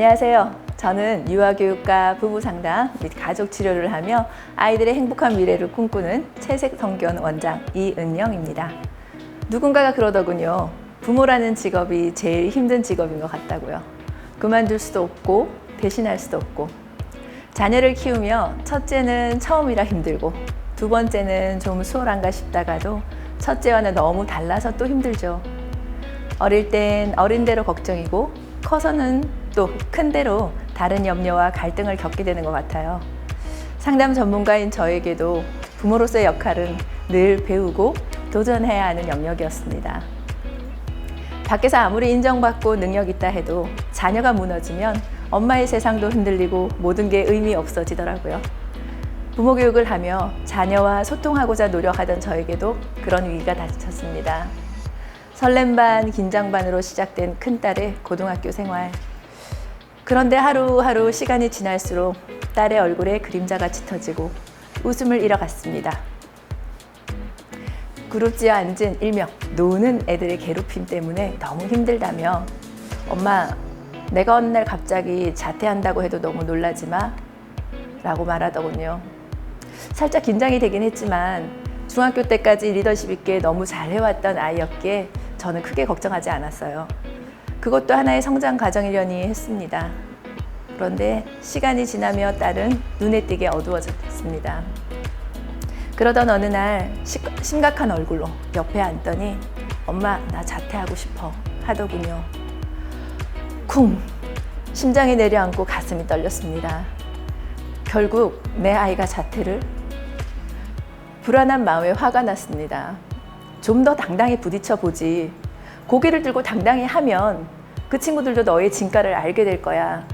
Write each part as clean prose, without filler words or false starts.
안녕하세요. 저는 유아교육과 부부상담 및 가족치료를 하며 아이들의 행복한 미래를 꿈꾸는 채색성견 원장 이은영입니다. 누군가가 그러더군요. 부모라는 직업이 제일 힘든 직업인 것 같다고요. 그만둘 수도 없고 대신할 수도 없고, 자녀를 키우며 첫째는 처음이라 힘들고 두 번째는 좀 수월한가 싶다가도 첫째와는 너무 달라서 또 힘들죠. 어릴 땐 어린대로 걱정이고 커서는 또 큰대로 다른 염려와 갈등을 겪게 되는 것 같아요. 상담 전문가인 저에게도 부모로서의 역할은 늘 배우고 도전해야 하는 영역이었습니다. 밖에서 아무리 인정받고 능력 있다 해도 자녀가 무너지면 엄마의 세상도 흔들리고 모든 게 의미 없어지더라고요. 부모 교육을 하며 자녀와 소통하고자 노력하던 저에게도 그런 위기가 닥쳤습니다. 설렘 반 긴장 반으로 시작된 큰딸의 고등학교 생활. 그런데 하루하루 시간이 지날수록 딸의 얼굴에 그림자가 짙어지고 웃음을 잃어갔습니다. 그룹지어 앉은 일명 노는 애들의 괴롭힘 때문에 너무 힘들다며, 엄마, 내가 어느 날 갑자기 자퇴한다고 해도 너무 놀라지 마 라고 말하더군요. 살짝 긴장이 되긴 했지만 중학교 때까지 리더십 있게 너무 잘해왔던 아이였기에 저는 크게 걱정하지 않았어요. 그것도 하나의 성장 과정이려니 했습니다. 그런데 시간이 지나며 딸은 눈에 띄게 어두워졌습니다. 그러던 어느 날 심각한 얼굴로 옆에 앉더니 엄마, 나 자퇴하고 싶어 하더군요. 쿵! 심장이 내려앉고 가슴이 떨렸습니다. 결국 내 아이가 자퇴를? 불안한 마음에 화가 났습니다. 좀 더 당당히 부딪혀 보지. 고개를 들고 당당히 하면 그 친구들도 너의 진가를 알게 될 거야.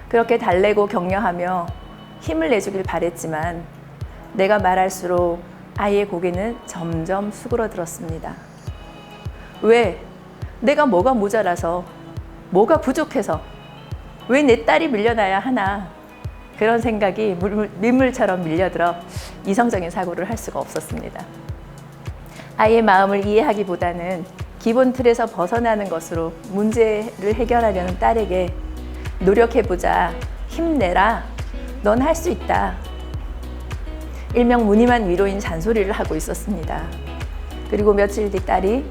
그렇게 달래고 격려하며 힘을 내주길 바랬지만 내가 말할수록 아이의 고개는 점점 수그러들었습니다. 왜? 내가 뭐가 모자라서, 뭐가 부족해서, 왜 내 딸이 밀려나야 하나? 그런 생각이 민물처럼 밀려들어 이성적인 사고를 할 수가 없었습니다. 아이의 마음을 이해하기보다는 기본 틀에서 벗어나는 것으로 문제를 해결하려는 딸에게 노력해보자, 힘내라, 넌 할 수 있다, 일명 무늬만 위로인 잔소리를 하고 있었습니다. 그리고 며칠 뒤 딸이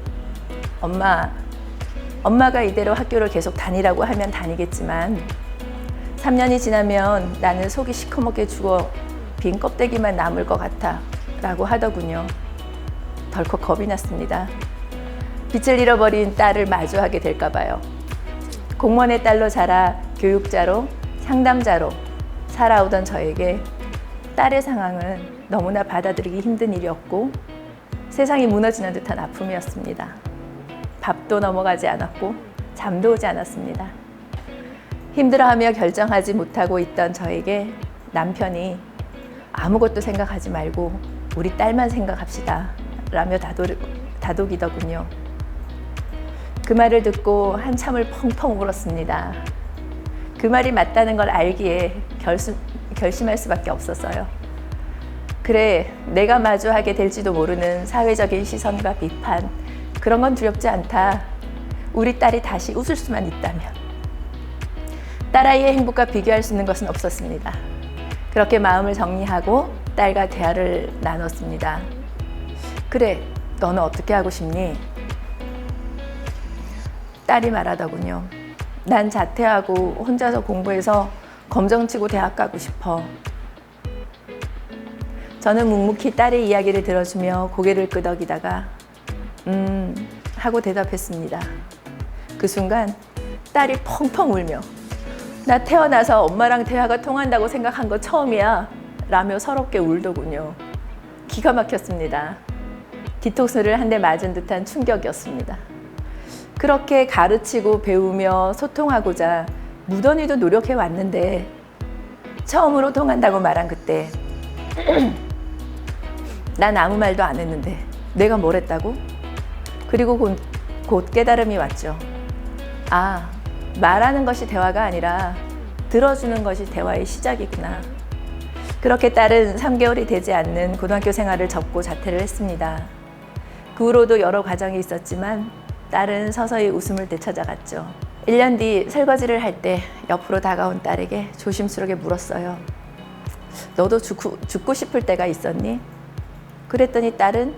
엄마가 이대로 학교를 계속 다니라고 하면 다니겠지만 3년이 지나면 나는 속이 시커멓게 죽어 빈 껍데기만 남을 것 같아 라고 하더군요. 덜컥 겁이 났습니다. 빛을 잃어버린 딸을 마주하게 될까 봐요. 공무원의 딸로 자라 교육자로 상담자로 살아오던 저에게 딸의 상황은 너무나 받아들이기 힘든 일이었고 세상이 무너지는 듯한 아픔이었습니다. 밥도 넘어가지 않았고 잠도 오지 않았습니다. 힘들어하며 결정하지 못하고 있던 저에게 남편이 아무것도 생각하지 말고 우리 딸만 생각합시다 라며 다독이더군요. 그 말을 듣고 한참을 펑펑 울었습니다. 그 말이 맞다는 걸 알기에 결심할 수밖에 없었어요. 그래, 내가 마주하게 될지도 모르는 사회적인 시선과 비판, 그런 건 두렵지 않다. 우리 딸이 다시 웃을 수만 있다면. 딸아이의 행복과 비교할 수 있는 것은 없었습니다. 그렇게 마음을 정리하고 딸과 대화를 나눴습니다. 그래, 너는 어떻게 하고 싶니? 딸이 말하더군요. 난 자퇴하고 혼자서 공부해서 검정치고 대학 가고 싶어. 저는 묵묵히 딸의 이야기를 들어주며 고개를 끄덕이다가 하고 대답했습니다. 그 순간 딸이 펑펑 울며 나 태어나서 엄마랑 대화가 통한다고 생각한 거 처음이야 라며 서럽게 울더군요. 기가 막혔습니다. 뒤통수를 한 대 맞은 듯한 충격이었습니다. 그렇게 가르치고 배우며 소통하고자 무던히도 노력해 왔는데 처음으로 통한다고 말한 그때 난 아무 말도 안 했는데 내가 뭘 했다고? 그리고 곧 깨달음이 왔죠. 아, 말하는 것이 대화가 아니라 들어주는 것이 대화의 시작이구나. 그렇게 딸은 3개월이 되지 않는 고등학교 생활을 접고 자퇴를 했습니다. 그 후로도 여러 과정이 있었지만 딸은 서서히 웃음을 되찾아갔죠. 1년 뒤 설거지를 할 때 옆으로 다가온 딸에게 조심스럽게 물었어요. 너도 죽고 싶을 때가 있었니? 그랬더니 딸은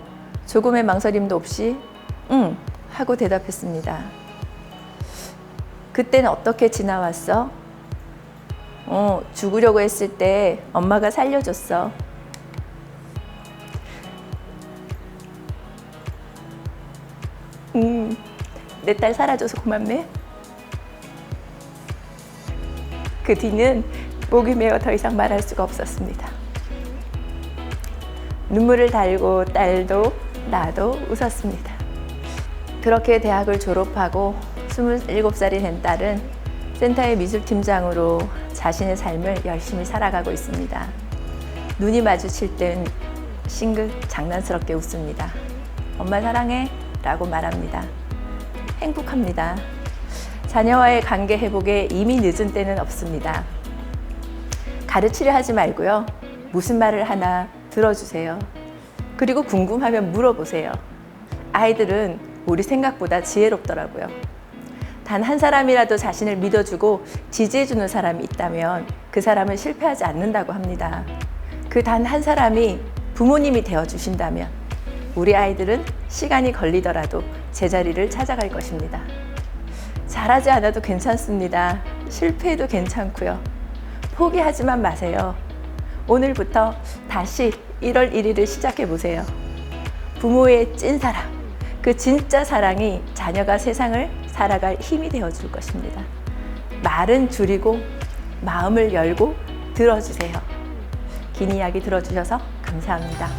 조금의 망설임도 없이 응 하고 대답했습니다. 그때는 어떻게 지나왔어? 죽으려고 했을 때 엄마가 살려줬어. 내 딸 살아줘서 고맙네. 그 뒤는 목이 메어 더 이상 말할 수가 없었습니다. 눈물을 달고 딸도 나도 웃었습니다. 그렇게 대학을 졸업하고 27살이 된 딸은 센터의 미술팀장으로 자신의 삶을 열심히 살아가고 있습니다. 눈이 마주칠 땐 싱긋 장난스럽게 웃습니다. 엄마 사랑해 라고 말합니다. 행복합니다. 자녀와의 관계 회복에 이미 늦은 때는 없습니다. 가르치려 하지 말고요. 무슨 말을 하나 들어주세요. 그리고 궁금하면 물어보세요. 아이들은 우리 생각보다 지혜롭더라고요. 단 한 사람이라도 자신을 믿어주고 지지해주는 사람이 있다면 그 사람은 실패하지 않는다고 합니다. 그 단 한 사람이 부모님이 되어주신다면 우리 아이들은 시간이 걸리더라도 제자리를 찾아갈 것입니다. 잘하지 않아도 괜찮습니다. 실패해도 괜찮고요. 포기하지만 마세요. 오늘부터 다시 1월 1일을 시작해 보세요. 부모의 찐사랑, 그 진짜 사랑이 자녀가 세상을 살아갈 힘이 되어줄 것입니다. 말은 줄이고 마음을 열고 들어주세요. 긴 이야기 들어주셔서 감사합니다.